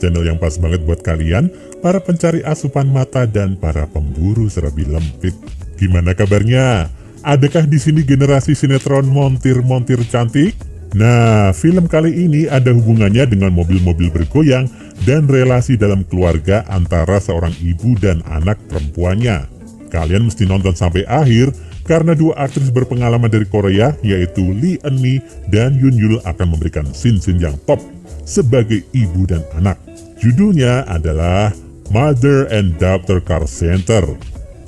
channel yang pas banget buat kalian, para pencari asupan mata dan para pemburu serabi lempit. Gimana kabarnya? Adakah di sini generasi sinetron montir-montir cantik? Nah, film kali ini ada hubungannya dengan mobil-mobil bergoyang dan relasi dalam keluarga antara seorang ibu dan anak perempuannya. Kalian mesti nonton sampai akhir, karena dua aktris berpengalaman dari Korea, yaitu Lee Eun-mi dan Yoon Yul akan memberikan scene-scene yang top sebagai ibu dan anak. Judulnya adalah Mother and Daughter Car Center,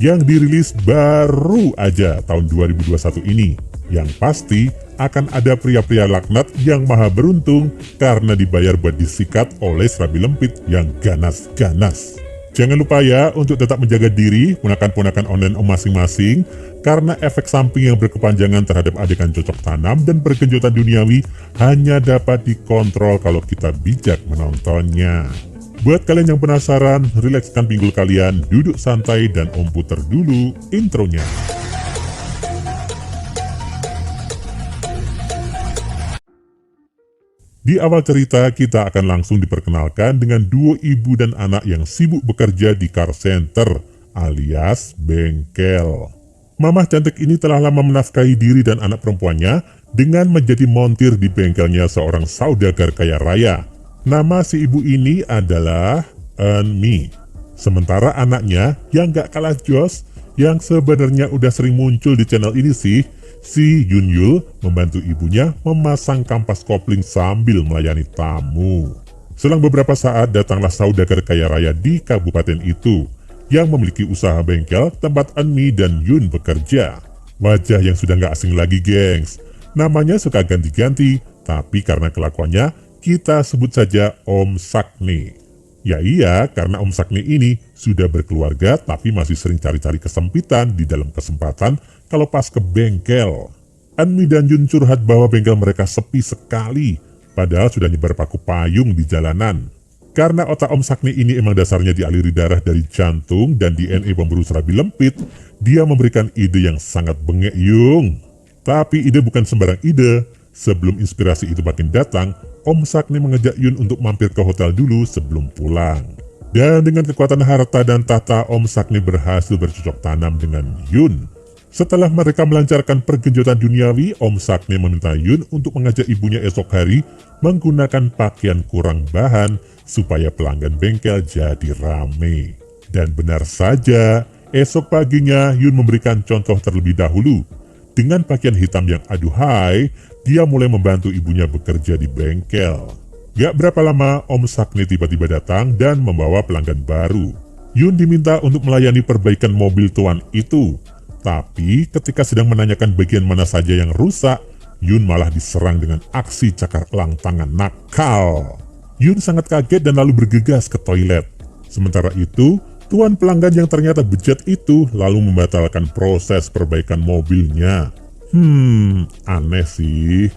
yang dirilis baru aja tahun 2021 ini. Yang pasti akan ada pria-pria laknat yang maha beruntung karena dibayar buat disikat oleh serabi lempit yang ganas-ganas. Jangan lupa ya untuk tetap menjaga diri, gunakan ponakan online masing-masing, karena efek samping yang berkepanjangan terhadap adegan cocok tanam dan pergenjotan duniawi hanya dapat dikontrol kalau kita bijak menontonnya. Buat kalian yang penasaran, rilekskan pinggul kalian, duduk santai, dan Om puter dulu intronya. Di awal cerita, kita akan langsung diperkenalkan dengan duo ibu dan anak yang sibuk bekerja di car center, alias bengkel. Mamah cantik ini telah lama menafkahi diri dan anak perempuannya dengan menjadi montir di bengkelnya seorang saudagar kaya raya. Nama si ibu ini adalah Eun-mi. Sementara anaknya yang gak kalah jos, yang sebenarnya udah sering muncul di channel ini sih, si Yoon Yul membantu ibunya memasang kampas kopling sambil melayani tamu. Selang beberapa saat datanglah saudagar kaya raya di kabupaten itu yang memiliki usaha bengkel tempat Eun-mi dan Yoon bekerja. Wajah yang sudah gak asing lagi gengs. Namanya suka ganti-ganti, tapi karena kelakuannya kita sebut saja Om Sakni. Ya iya, karena Om Sakni ini sudah berkeluarga tapi masih sering cari-cari kesempitan di dalam kesempatan kalau pas ke bengkel. Eun-mi dan Yoon curhat bahwa bengkel mereka sepi sekali, padahal sudah nyebar paku payung di jalanan. Karena otak Om Sakni ini emang dasarnya dialiri darah dari jantung dan DNA pemburu serabi lempit, dia memberikan ide yang sangat bengek yung. Tapi ide bukan sembarang ide. Sebelum inspirasi itu makin datang, Om Sakni mengajak Yoon untuk mampir ke hotel dulu sebelum pulang. Dan dengan kekuatan harta dan tahta, Om Sakni berhasil bercocok tanam dengan Yoon. Setelah mereka melancarkan pergenjotan duniawi, Om Sakni meminta Yoon untuk mengajak ibunya esok hari menggunakan pakaian kurang bahan supaya pelanggan bengkel jadi rame. Dan benar saja, esok paginya Yoon memberikan contoh terlebih dahulu. Dengan pakaian hitam yang aduhai, dia mulai membantu ibunya bekerja di bengkel. Gak berapa lama, Om Sakni tiba-tiba datang dan membawa pelanggan baru. Yoon diminta untuk melayani perbaikan mobil tuan itu. Tapi ketika sedang menanyakan bagian mana saja yang rusak, Yoon malah diserang dengan aksi cakar elang tangan nakal. Yoon sangat kaget dan lalu bergegas ke toilet. Sementara itu, tuan pelanggan yang ternyata bejat itu lalu membatalkan proses perbaikan mobilnya. Aneh sih.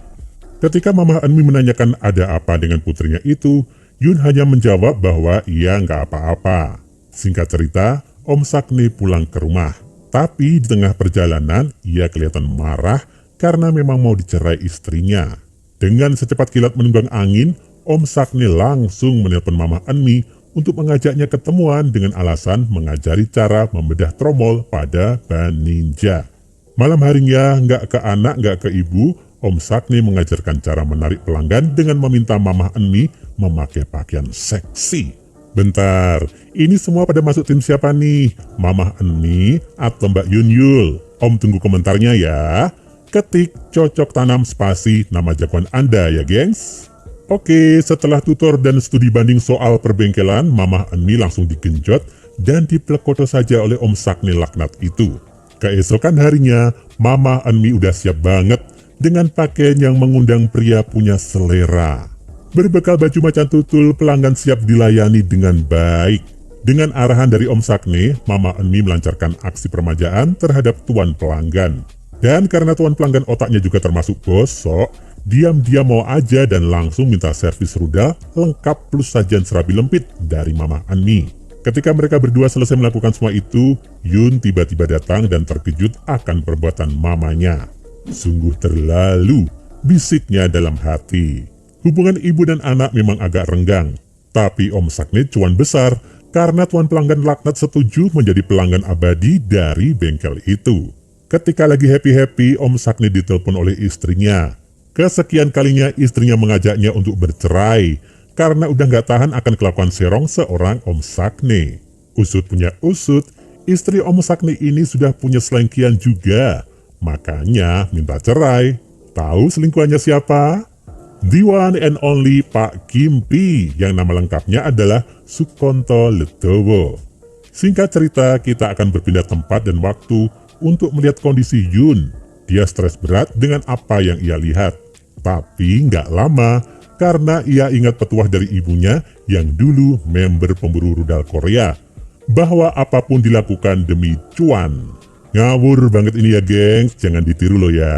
Ketika Mama Eun-mi menanyakan ada apa dengan putrinya itu, Yoon hanya menjawab bahwa ia nggak apa-apa. Singkat cerita, Om Sakni pulang ke rumah. Tapi di tengah perjalanan, ia kelihatan marah karena memang mau dicerai istrinya. Dengan secepat kilat menunggang angin, Om Sakni langsung menelpon Mama Eun-mi untuk mengajaknya ketemuan dengan alasan mengajari cara membedah tromol pada ban ninja. Malam harinya, nggak ke anak, nggak ke ibu, Om Sakni mengajarkan cara menarik pelanggan dengan meminta Mama Eun-mi memakai pakaian seksi. Bentar, ini semua pada masuk tim siapa nih? Mama Eun-mi atau Mbak Yoon Yul? Om tunggu komentarnya ya. Ketik cocok tanam spasi nama jagoan Anda ya gengs. Oke, setelah tutor dan studi banding soal perbengkelan, Mama Eun-mi langsung digenjot dan diplekoto saja oleh Om Sakni laknat itu. Keesokan harinya, Mama Eun-mi udah siap banget dengan pakaian yang mengundang pria punya selera. Berbekal baju macan tutul, pelanggan siap dilayani dengan baik. Dengan arahan dari Om Sakni, Mama Eun-mi melancarkan aksi permajaan terhadap tuan pelanggan. Dan karena tuan pelanggan otaknya juga termasuk gosok, diam-diam mau aja dan langsung minta servis rudal lengkap plus sajian serabi lempit dari Mama Eun-mi. Ketika mereka berdua selesai melakukan semua itu, Yoon tiba-tiba datang dan terkejut akan perbuatan mamanya. Sungguh terlalu, bisiknya dalam hati. Hubungan ibu dan anak memang agak renggang. Tapi Om Sakne cuan besar karena tuan pelanggan laknat setuju menjadi pelanggan abadi dari bengkel itu. Ketika lagi happy-happy, Om Sakne ditelepon oleh istrinya. Kesekian kalinya istrinya mengajaknya untuk bercerai karena udah gak tahan akan kelakuan serong seorang Om Sakne. Usut punya usut, istri Om Sakne ini sudah punya selengkian juga, makanya minta cerai. Tahu selingkuhannya siapa? The one and only Pak Kimpi, yang nama lengkapnya adalah Sukonto Ledowo. Singkat cerita, kita akan berpindah tempat dan waktu untuk melihat kondisi Yun. Dia stres berat dengan apa yang ia lihat. Tapi nggak lama, karena ia ingat petuah dari ibunya yang dulu member pemburu rudal Korea, bahwa apapun dilakukan demi cuan. Ngawur banget ini ya gengs, jangan ditiru loh ya.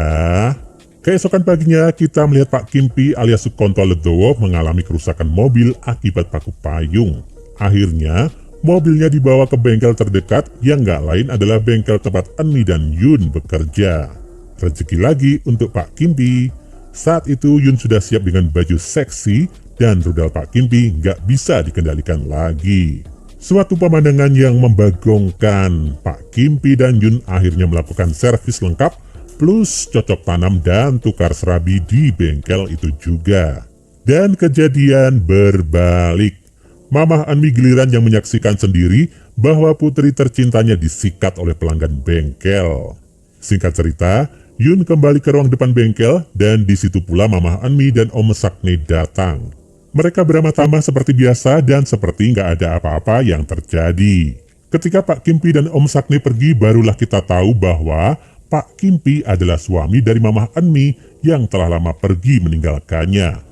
Keesokan paginya kita melihat Pak Kimpi alias Sukonto Ledowo mengalami kerusakan mobil akibat paku payung. Akhirnya mobilnya dibawa ke bengkel terdekat yang nggak lain adalah bengkel tempat Enmi dan Yun bekerja. Rezeki lagi untuk Pak Kimpi. Saat itu Yun sudah siap dengan baju seksi dan rudal Pak Kimpi nggak bisa dikendalikan lagi. Suatu pemandangan yang membagongkan. Pak Kimpi dan Yun akhirnya melakukan servis lengkap plus cocok tanam dan tukar serabi di bengkel itu juga. Dan kejadian berbalik. Mamah Enmi giliran yang menyaksikan sendiri bahwa putri tercintanya disikat oleh pelanggan bengkel. Singkat cerita, Yun kembali ke ruang depan bengkel dan di situ pula Mamah Enmi dan Om Sakne datang. Mereka beramah-tamah seperti biasa dan seperti nggak ada apa-apa yang terjadi. Ketika Pak Kimpi dan Om Sakne pergi, barulah kita tahu bahwa Pak Kimpi adalah suami dari Mamah Enmi yang telah lama pergi meninggalkannya.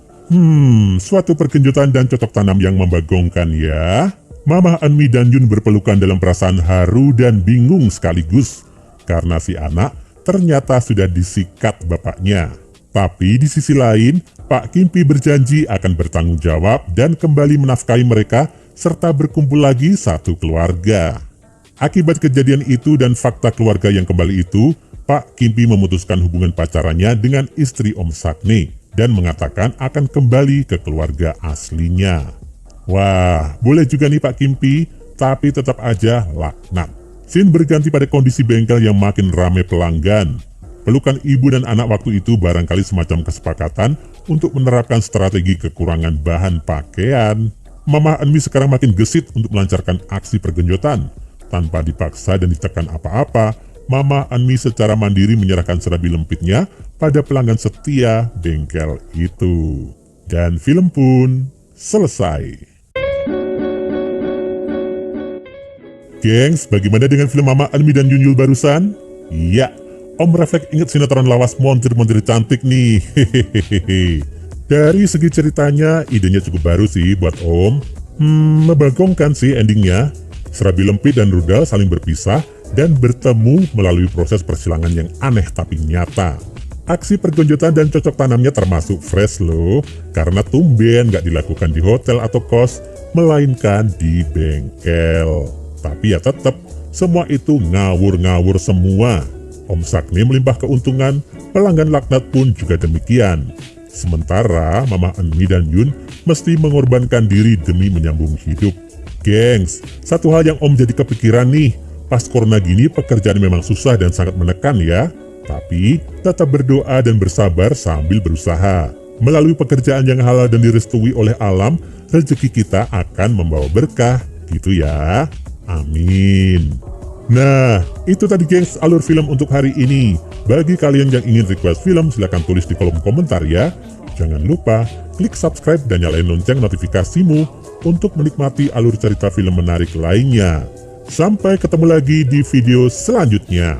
Suatu perkejutan dan cocok tanam yang membagongkan ya. Mamah Enmi dan Yun berpelukan dalam perasaan haru dan bingung sekaligus, karena si anak ternyata sudah disikat bapaknya. Tapi di sisi lain, Pak Kimpi berjanji akan bertanggung jawab dan kembali menafkahi mereka serta berkumpul lagi satu keluarga. Akibat kejadian itu dan fakta keluarga yang kembali itu, Pak Kimpi memutuskan hubungan pacarannya dengan istri Om Sakne dan mengatakan akan kembali ke keluarga aslinya. Wah, boleh juga nih Pak Kimpi, tapi tetap aja laknat. Scene berganti pada kondisi bengkel yang makin ramai pelanggan. Pelukan ibu dan anak waktu itu barangkali semacam kesepakatan untuk menerapkan strategi kekurangan bahan pakaian. Mamah Enmi sekarang makin gesit untuk melancarkan aksi pergenjotan. Tanpa dipaksa dan ditekan apa-apa, Mamah Enmi secara mandiri menyerahkan serabi lempitnya pada pelanggan setia bengkel itu. Dan film pun selesai. Gengs, bagaimana dengan film Mama Enmi dan Yun barusan? Iya, Om refleks inget sinetron lawas montir-montir cantik nih. Hehehe. Dari segi ceritanya, idenya cukup baru sih buat Om. Membagongkan sih endingnya. Serabi lempit dan rudal saling berpisah dan bertemu melalui proses persilangan yang aneh tapi nyata. Aksi pergonjotan dan cocok tanamnya termasuk fresh loh, karena tumben gak dilakukan di hotel atau kos, melainkan di bengkel. Tapi ya tetap, semua itu ngawur-ngawur semua. Om Sakne melimpah keuntungan, pelanggan laknat pun juga demikian. Sementara Mamah Enmi dan Yun mesti mengorbankan diri demi menyambung hidup. Gengs, satu hal yang Om jadi kepikiran nih, pas corona gini pekerjaan memang susah dan sangat menekan ya. Tapi tetap berdoa dan bersabar sambil berusaha. Melalui pekerjaan yang halal dan direstui oleh alam, rezeki kita akan membawa berkah, gitu ya. Amin. Nah, itu tadi gengs alur film untuk hari ini. Bagi kalian yang ingin request film, silahkan tulis di kolom komentar ya. Jangan lupa klik subscribe dan nyalain lonceng notifikasimu untuk menikmati alur cerita film menarik lainnya. Sampai ketemu lagi di video selanjutnya.